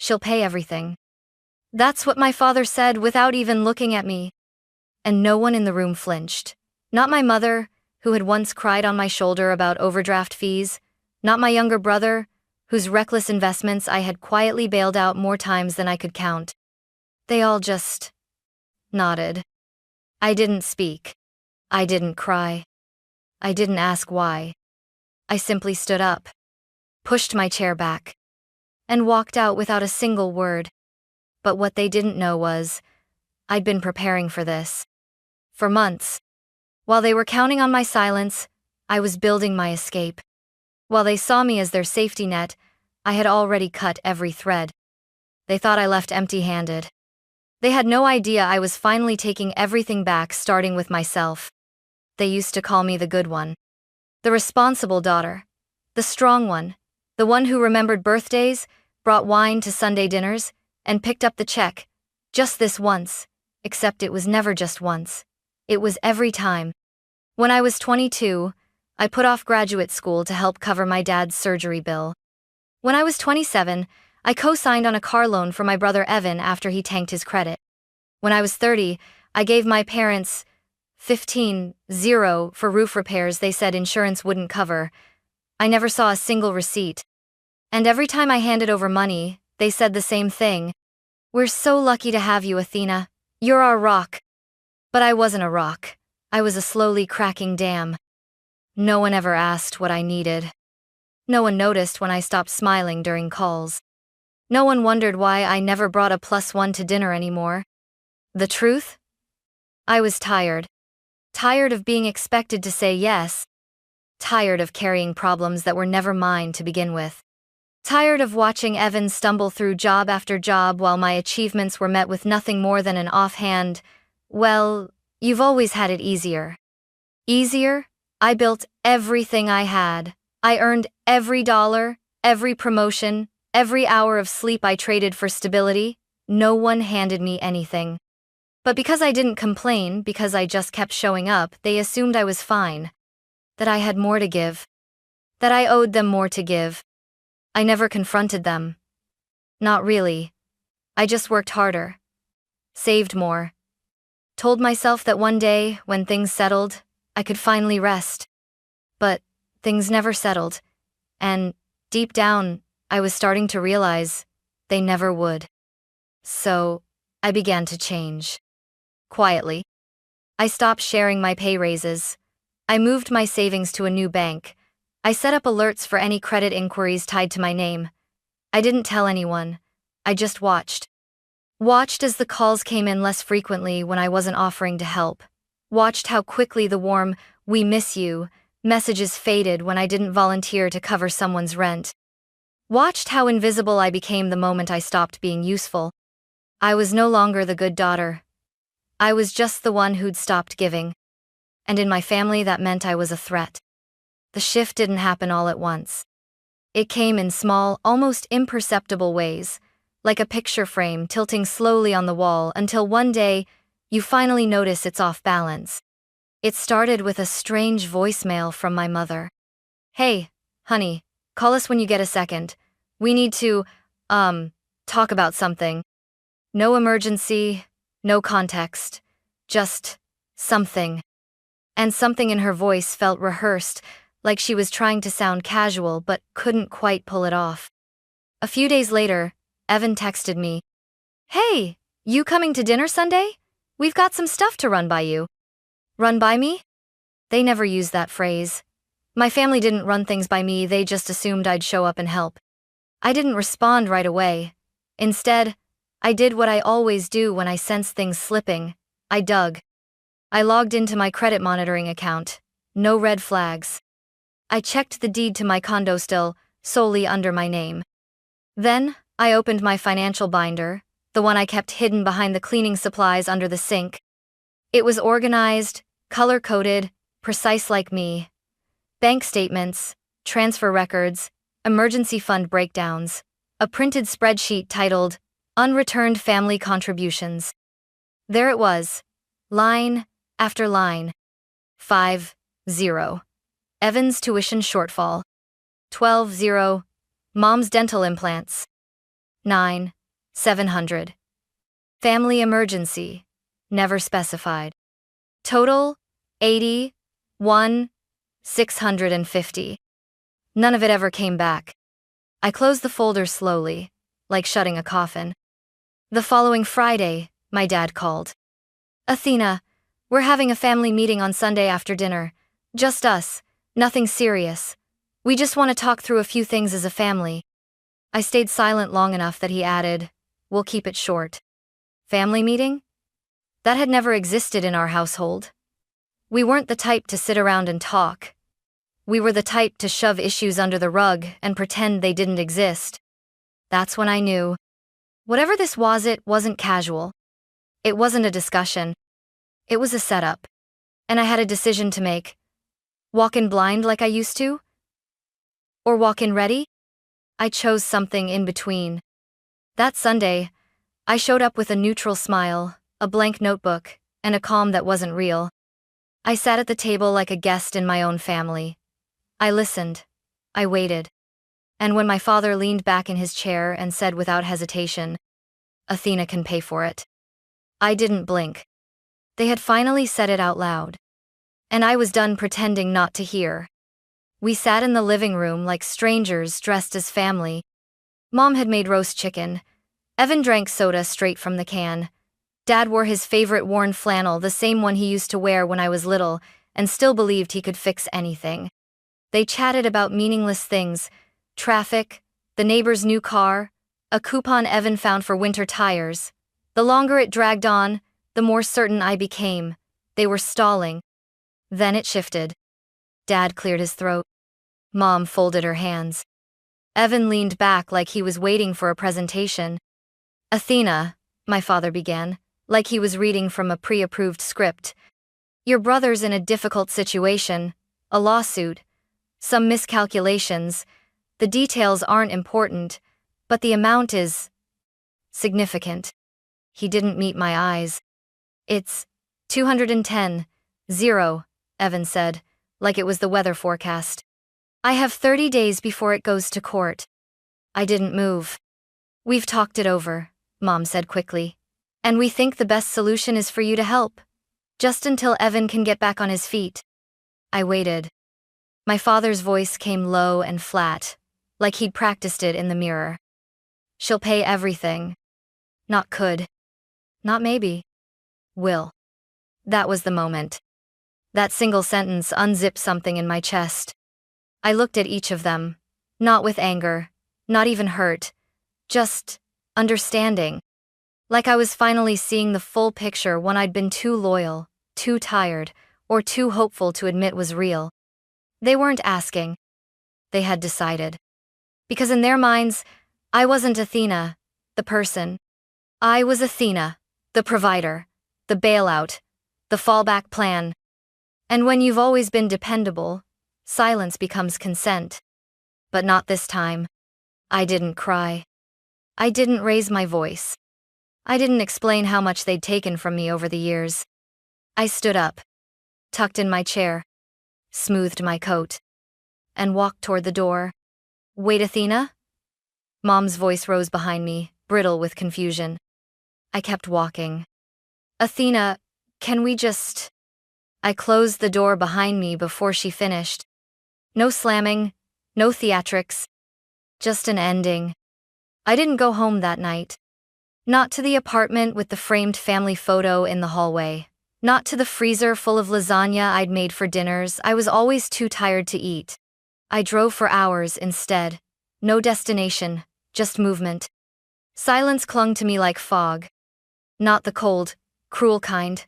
She'll pay everything. That's what my father said without even looking at me. And no one in the room flinched. Not my mother, who had once cried on my shoulder about overdraft fees. Not my younger brother, whose reckless investments I had quietly bailed out more times than I could count. They all just nodded. I didn't speak. I didn't cry. I didn't ask why. I simply stood up, pushed my chair back, and walked out without a single word. But what they didn't know was, I'd been preparing for this. For months. While they were counting on my silence, I was building my escape. While they saw me as their safety net, I had already cut every thread. They thought I left empty-handed. They had no idea I was finally taking everything back, starting with myself. They used to call me the good one. The responsible daughter. The strong one. The one who remembered birthdays, brought wine to Sunday dinners, and picked up the check. Just this once. Except it was never just once. It was every time. When I was 22, I put off graduate school to help cover my dad's surgery bill. When I was 27, I co-signed on a car loan for my brother Evan after he tanked his credit. When I was 30, I gave my parents $15,000 for roof repairs they said insurance wouldn't cover. I never saw a single receipt. And every time I handed over money, they said the same thing. We're so lucky to have you, Athena. You're our rock. But I wasn't a rock. I was a slowly cracking dam. No one ever asked what I needed. No one noticed when I stopped smiling during calls. No one wondered why I never brought a +1 to dinner anymore. The truth? I was tired. Tired of being expected to say yes. Tired of carrying problems that were never mine to begin with. Tired of watching Evan stumble through job after job while my achievements were met with nothing more than an offhand, "Well, you've always had it easier." Easier? I built everything I had. I earned every dollar, every promotion, every hour of sleep I traded for stability. No one handed me anything. But because I didn't complain, because I just kept showing up, they assumed I was fine. That I had more to give. That I owed them more to give. I never confronted them. Not really. I just worked harder. Saved more. Told myself that one day, when things settled, I could finally rest. But things never settled. And deep down, I was starting to realize they never would. So, I began to change. Quietly. I stopped sharing my pay raises. I moved my savings to a new bank. I set up alerts for any credit inquiries tied to my name. I didn't tell anyone. I just watched. Watched as the calls came in less frequently when I wasn't offering to help. Watched how quickly the warm, "We miss you" messages faded when I didn't volunteer to cover someone's rent. Watched how invisible I became the moment I stopped being useful. I was no longer the good daughter. I was just the one who'd stopped giving. And in my family that meant I was a threat. The shift didn't happen all at once. It came in small, almost imperceptible ways, like a picture frame tilting slowly on the wall until one day, you finally notice it's off balance. It started with a strange voicemail from my mother. "Hey, honey, call us when you get a second. We need to, talk about something." No emergency, no context, just something. And something in her voice felt rehearsed, like she was trying to sound casual but couldn't quite pull it off. A few days later, Evan texted me, "Hey, you coming to dinner Sunday? We've got some stuff to run by you." Run by me? They never used that phrase. My family didn't run things by me, they just assumed I'd show up and help. I didn't respond right away. Instead, I did what I always do when I sense things slipping. I dug. I logged into my credit monitoring account. No red flags. I checked the deed to my condo still, solely under my name. Then, I opened my financial binder, the one I kept hidden behind the cleaning supplies under the sink. It was organized, color-coded, precise like me. Bank statements, transfer records, emergency fund breakdowns, a printed spreadsheet titled, "Unreturned Family Contributions." There it was, line after line. 5-0. Evan's tuition shortfall. 12-0. Mom's dental implants. 700. Family emergency. Never specified. Total 650. None of it ever came back. I closed the folder slowly, like shutting a coffin. The following Friday, my dad called. Athena, we're having a family meeting on Sunday after dinner. Just us, nothing serious. We just want to talk through a few things as a family. I stayed silent long enough that he added, we'll keep it short. Family meeting? That had never existed in our household. We weren't the type to sit around and talk. We were the type to shove issues under the rug and pretend they didn't exist. That's when I knew. Whatever this was, it wasn't casual. It wasn't a discussion. It was a setup. And I had a decision to make. Walk in blind like I used to? Or walk in ready? I chose something in between. That Sunday, I showed up with a neutral smile, a blank notebook, and a calm that wasn't real. I sat at the table like a guest in my own family. I listened. I waited. And when my father leaned back in his chair and said without hesitation, Athena can pay for it, I didn't blink. They had finally said it out loud. And I was done pretending not to hear. We sat in the living room like strangers dressed as family. Mom had made roast chicken. Evan drank soda straight from the can. Dad wore his favorite worn flannel, the same one he used to wear when I was little, and still believed he could fix anything. They chatted about meaningless things, traffic, the neighbor's new car, a coupon Evan found for winter tires. The longer it dragged on, the more certain I became. They were stalling. Then it shifted. Dad cleared his throat. Mom folded her hands. Evan leaned back like he was waiting for a presentation. Athena, my father began, like he was reading from a pre-approved script. Your brother's in a difficult situation, a lawsuit, some miscalculations. The details aren't important, but the amount is significant. He didn't meet my eyes. It's 210, 0, Evan said, like it was the weather forecast. I have 30 days before it goes to court. I didn't move. We've talked it over, Mom said quickly. And we think the best solution is for you to help. Just until Evan can get back on his feet. I waited. My father's voice came low and flat, like he'd practiced it in the mirror. She'll pay everything. Not could. Not maybe. Will. That was the moment. That single sentence unzipped something in my chest. I looked at each of them, not with anger, not even hurt, just understanding. Like I was finally seeing the full picture, one I'd been too loyal, too tired, or too hopeful to admit was real. They weren't asking. They had decided. Because in their minds, I wasn't Athena, the person. I was Athena, the provider, the bailout, the fallback plan. And when you've always been dependable, silence becomes consent. But not this time. I didn't cry. I didn't raise my voice. I didn't explain how much they'd taken from me over the years. I stood up, tucked in my chair, smoothed my coat, and walked toward the door. Wait, Athena? Mom's voice rose behind me, brittle with confusion. I kept walking. Athena, can we just... I closed the door behind me before she finished. No slamming, no theatrics. Just an ending. I didn't go home that night. Not to the apartment with the framed family photo in the hallway. Not to the freezer full of lasagna I'd made for dinners. I was always too tired to eat. I drove for hours instead. No destination, just movement. Silence clung to me like fog. Not the cold, cruel kind.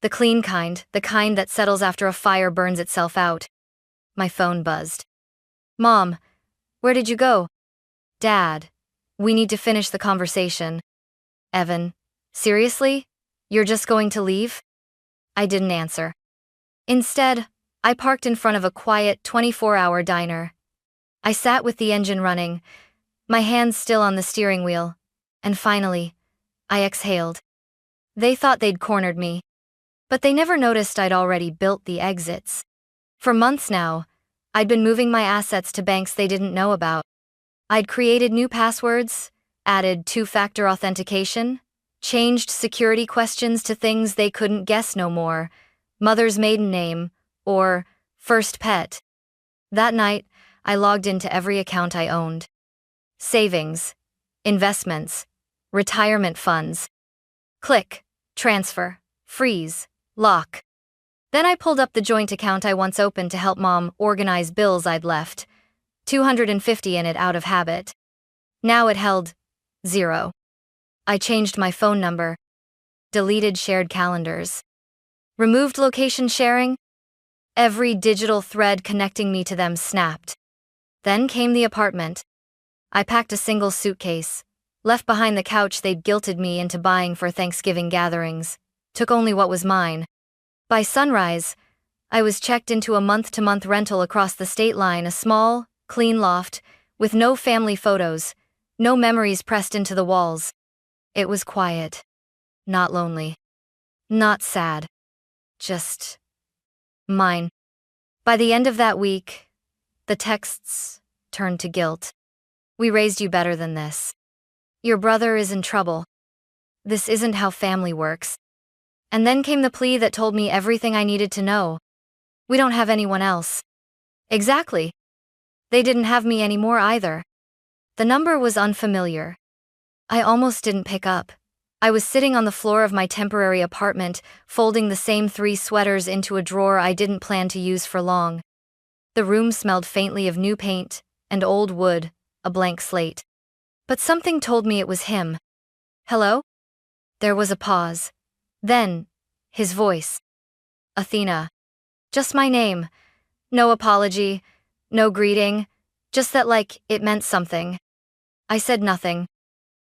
The clean kind, the kind that settles after a fire burns itself out. My phone buzzed. Mom, where did you go? Dad, we need to finish the conversation. Evan, seriously? You're just going to leave? I didn't answer. Instead, I parked in front of a quiet 24-hour diner. I sat with the engine running, my hands still on the steering wheel, and finally, I exhaled. They thought they'd cornered me. But they never noticed I'd already built the exits. For months now, I'd been moving my assets to banks they didn't know about. I'd created new passwords, added two-factor authentication, changed security questions to things they couldn't guess no more, mother's maiden name, or first pet. That night, I logged into every account I owned. Savings, investments, retirement funds. Click, transfer, freeze, lock. Then I pulled up the joint account I once opened to help Mom organize bills I'd left, 250 in it out of habit. Now it held 0. I changed my phone number, deleted shared calendars, removed location sharing. Every digital thread connecting me to them snapped. Then came the apartment. I packed a single suitcase, left behind the couch they'd guilted me into buying for Thanksgiving gatherings, took only what was mine. By sunrise, I was checked into a month-to-month rental across the state line, a small, clean loft, with no family photos, no memories pressed into the walls. It was quiet. Not lonely. Not sad. Just mine. By the end of that week, the texts turned to guilt. We raised you better than this. Your brother is in trouble. This isn't how family works. And then came the plea that told me everything I needed to know. We don't have anyone else. Exactly. They didn't have me anymore either. The number was unfamiliar. I almost didn't pick up. I was sitting on the floor of my temporary apartment, folding the same 3 sweaters into a drawer I didn't plan to use for long. The room smelled faintly of new paint and old wood, a blank slate. But something told me it was him. Hello? There was a pause. Then, his voice. Athena. Just my name. No apology, no greeting, just that it meant something. I said nothing.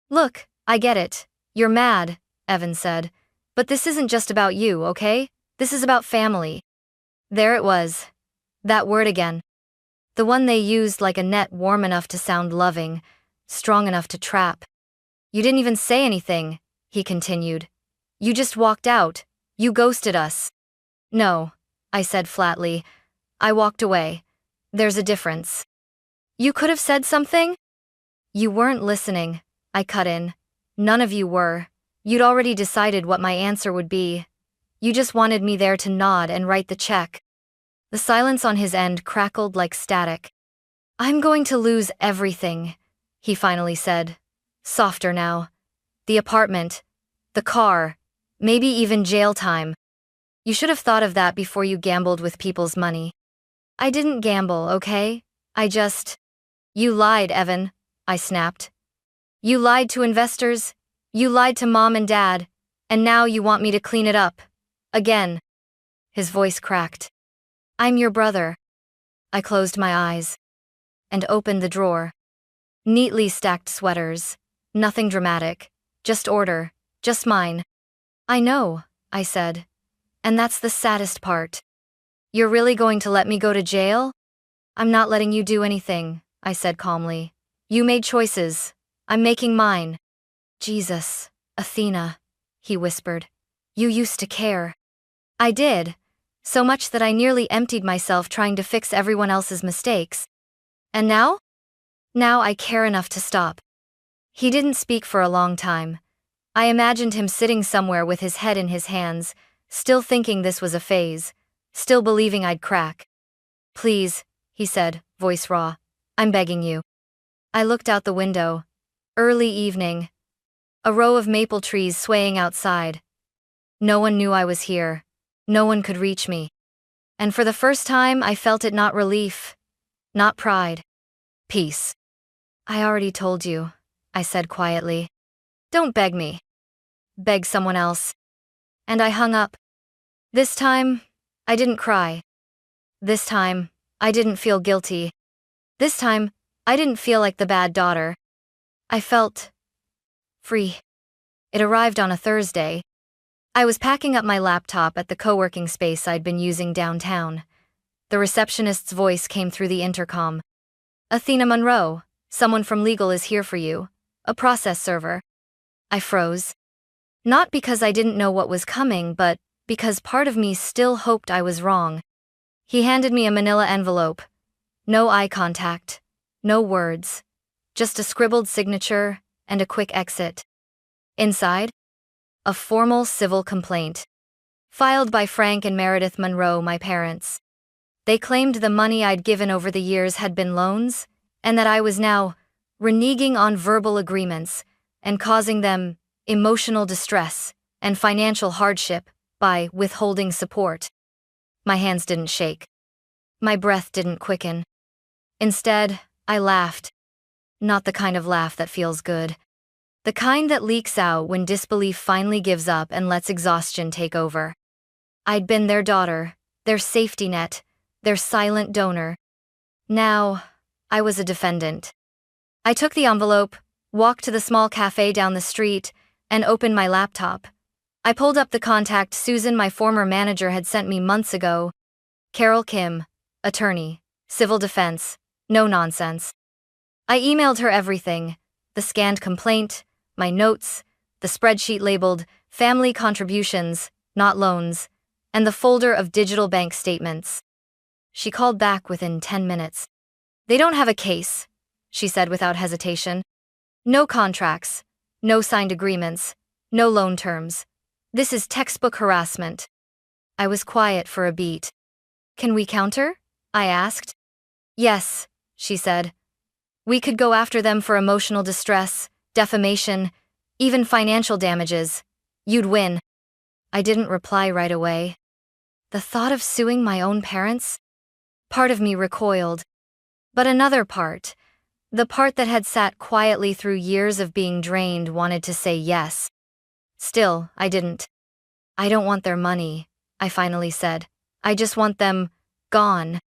Look, I get it. You're mad, Evan said. But this isn't just about you, okay? This is about family. There it was. That word again. The one they used like a net warm enough to sound loving, strong enough to trap. You didn't even say anything, he continued. You just walked out. You ghosted us. No, I said flatly. I walked away. There's a difference. You could have said something? You weren't listening, I cut in. None of you were. You'd already decided what my answer would be. You just wanted me there to nod and write the check. The silence on his end crackled like static. I'm going to lose everything, he finally said. Softer now. The apartment. The car. Maybe even jail time. You should have thought of that before you gambled with people's money. I didn't gamble, okay? You lied, Evan, I snapped. You lied to investors, you lied to Mom and Dad, and now you want me to clean it up. Again. His voice cracked. I'm your brother. I closed my eyes and opened the drawer. Neatly stacked sweaters. Nothing dramatic. Just order. Just mine. I know, I said. And that's the saddest part. You're really going to let me go to jail? I'm not letting you do anything, I said calmly. You made choices. I'm making mine. Jesus, Athena, he whispered. You used to care. I did. So much that I nearly emptied myself trying to fix everyone else's mistakes. And now? Now I care enough to stop. He didn't speak for a long time. I imagined him sitting somewhere with his head in his hands, still thinking this was a phase, still believing I'd crack. Please, he said, voice raw. I'm begging you. I looked out the window. Early evening. A row of maple trees swaying outside. No one knew I was here. No one could reach me. And for the first time, I felt it not relief, not pride. Peace. I already told you, I said quietly. Don't beg me. Beg someone else. And I hung up. This time, I didn't cry. This time, I didn't feel guilty. This time, I didn't feel like the bad daughter. I felt free. It arrived on a Thursday. I was packing up my laptop at the co-working space I'd been using downtown. The receptionist's voice came through the intercom. Athena Monroe, someone from legal is here for you. A process server. I froze. Not because I didn't know what was coming, but because part of me still hoped I was wrong. He handed me a manila envelope. No eye contact. No words. Just a scribbled signature and a quick exit. Inside, a formal civil complaint, filed by Frank and Meredith Monroe, my parents. They claimed the money I'd given over the years had been loans, and that I was now reneging on verbal agreements and causing them emotional distress and financial hardship by withholding support. My hands didn't shake. My breath didn't quicken. Instead, I laughed. Not the kind of laugh that feels good. The kind that leaks out when disbelief finally gives up and lets exhaustion take over. I'd been their daughter, their safety net, their silent donor. Now, I was a defendant. I took the envelope, walked to the small cafe down the street, and opened my laptop. I pulled up the contact Susan, my former manager, had sent me months ago. Carol Kim, attorney, civil defense, no nonsense. I emailed her everything: the scanned complaint, my notes, the spreadsheet labeled family contributions, not loans, and the folder of digital bank statements. She called back within 10 minutes. "They don't have a case," she said without hesitation. "No contracts, no signed agreements, no loan terms. This is textbook harassment." I was quiet for a beat. "Can we counter?" I asked. "Yes," she said. "We could go after them for emotional distress, defamation, even financial damages. You'd win." I didn't reply right away. The thought of suing my own parents? Part of me recoiled. But another part, the part that had sat quietly through years of being drained, wanted to say yes. Still, I didn't. "I don't want their money," I finally said. "I just want them gone."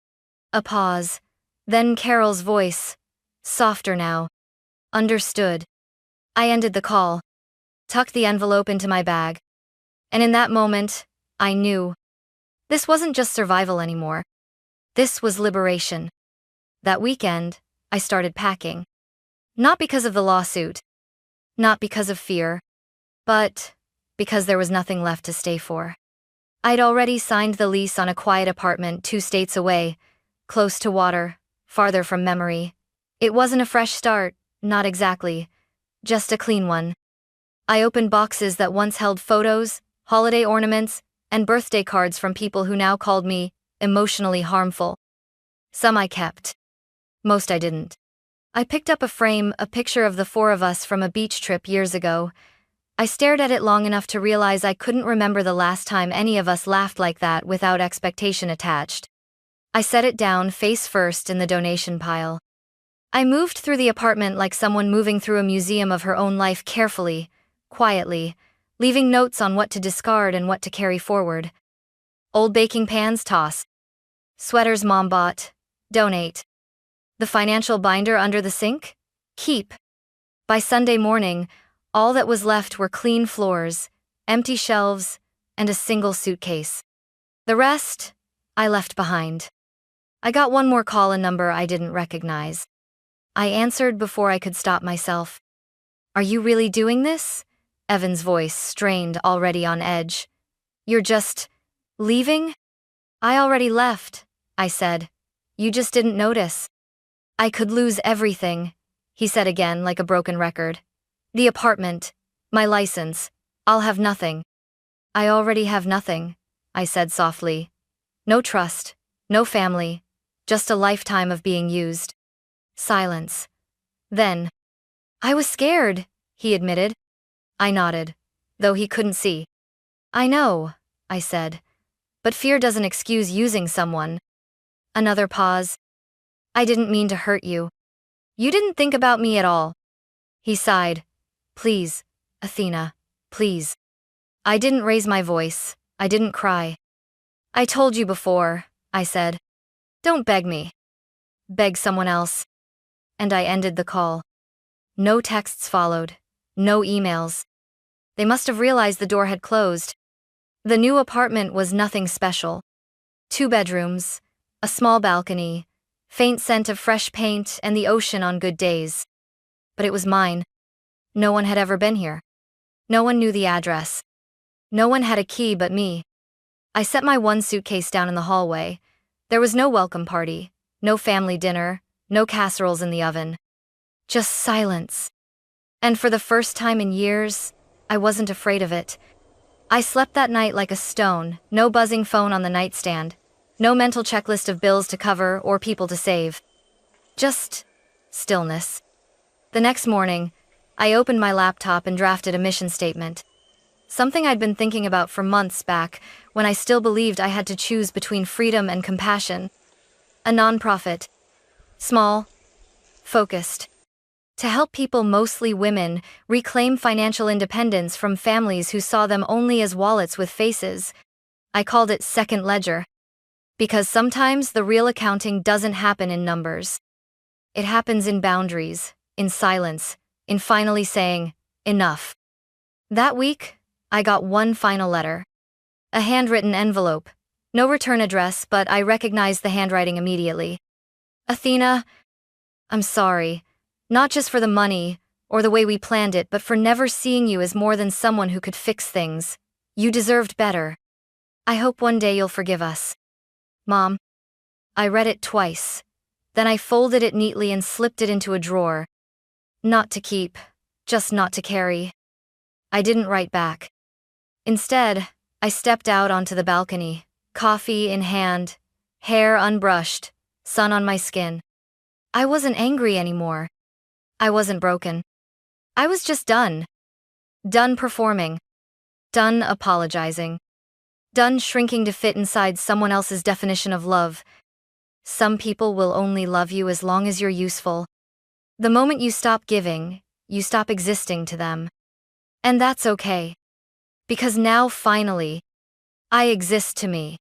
A pause. Then Carol's voice, softer now. "Understood." I ended the call, tucked the envelope into my bag. And in that moment, I knew. This wasn't just survival anymore. This was liberation. That weekend, I started packing. Not because of the lawsuit. Not because of fear. But because there was nothing left to stay for. I'd already signed the lease on a quiet apartment 2 states away, close to water, farther from memory. It wasn't a fresh start, not exactly. Just a clean one. I opened boxes that once held photos, holiday ornaments, and birthday cards from people who now called me emotionally harmful. Some I kept. Most I didn't. I picked up a frame, a picture of the 4 of us from a beach trip years ago. I stared at it long enough to realize I couldn't remember the last time any of us laughed like that without expectation attached. I set it down face first in the donation pile. I moved through the apartment like someone moving through a museum of her own life, carefully, quietly, leaving notes on what to discard and what to carry forward. Old baking pans, toss. Sweaters mom bought, donate. The financial binder under the sink? Keep. By Sunday morning, all that was left were clean floors, empty shelves, and a single suitcase. The rest, I left behind. I got one more call, a number I didn't recognize. I answered before I could stop myself. "Are you really doing this?" Evan's voice strained, already on edge. "You're just leaving?" "I already left," I said. "You just didn't notice." "I could lose everything," he said again like a broken record. "The apartment, my license, I'll have nothing." "I already have nothing," I said softly. "No trust, no family, just a lifetime of being used." Silence. Then, "I was scared," he admitted. I nodded, though he couldn't see. "I know," I said. "But fear doesn't excuse using someone." Another pause. "I didn't mean to hurt you. You didn't think about me at all." He sighed. "Please, Athena, please." I didn't raise my voice. I didn't cry. "I told you before," I said. "Don't beg me. Beg someone else." And I ended the call. No texts followed. No emails. They must have realized the door had closed. The new apartment was nothing special. 2 bedrooms, a small balcony, faint scent of fresh paint, and the ocean on good days. But it was mine. No one had ever been here. No one knew the address. No one had a key but me. I set my one suitcase down in the hallway. There was no welcome party, no family dinner, no casseroles in the oven. Just silence. And for the first time in years, I wasn't afraid of it. I slept that night like a stone, no buzzing phone on the nightstand, no mental checklist of bills to cover or people to save. Just stillness. The next morning, I opened my laptop and drafted a mission statement. Something I'd been thinking about for months back, when I still believed I had to choose between freedom and compassion. A nonprofit. Small. Focused. To help people, mostly women, reclaim financial independence from families who saw them only as wallets with faces. I called it Second Ledger. Because sometimes the real accounting doesn't happen in numbers. It happens in boundaries, in silence, in finally saying, enough. That week, I got one final letter. A handwritten envelope. No return address, but I recognized the handwriting immediately. Athena, I'm sorry. Not just for the money, or the way we planned it, but for never seeing you as more than someone who could fix things. You deserved better. I hope one day you'll forgive us. Mom. I read it twice. Then I folded it neatly and slipped it into a drawer. Not to keep, just not to carry. I didn't write back. Instead, I stepped out onto the balcony, coffee in hand, hair unbrushed, sun on my skin. I wasn't angry anymore. I wasn't broken. I was just done. Done performing. Done apologizing. Done shrinking to fit inside someone else's definition of love. Some people will only love you as long as you're useful. The moment you stop giving, you stop existing to them. And that's okay. Because now, finally, I exist to me.